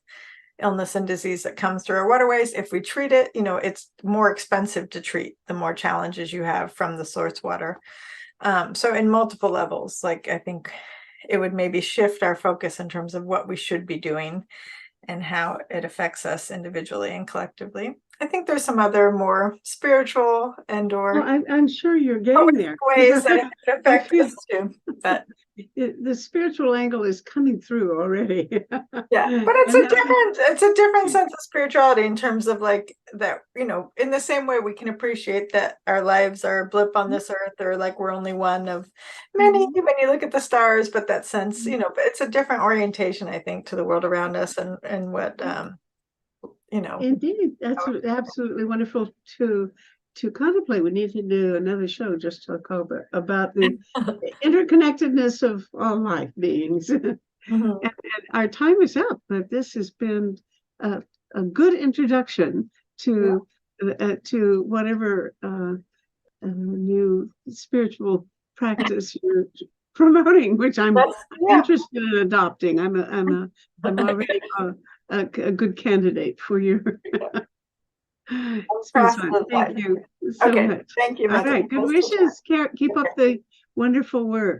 illness and disease that comes through our waterways. If we treat it, it's more expensive to treat the more challenges you have from the source water. So in multiple levels, like I think it would maybe shift our focus in terms of what we should be doing and how it affects us individually and collectively. I think there's some other more spiritual and or I'm sure you're getting there. Ways that it affects us too. But the spiritual angle is coming through already. Yeah, but it's a different sense of spirituality in terms of like that, in the same way we can appreciate that our lives are a blip on this earth, or like we're only one of many when you look at the stars, but that sense, but it's a different orientation, I think, to the world around us and what Indeed, that's absolutely wonderful to to contemplate. We need to do another show just to talk about the interconnectedness of all life beings. Mhm. And our time is up, but this has been a good introduction to whatever new spiritual practice you're promoting, which I'm Yeah. interested in adopting. I'm already a good candidate for your. It's been fun. Thank you so Okay, much. thank you, All Mother. right, good wishes. Keep up the wonderful work.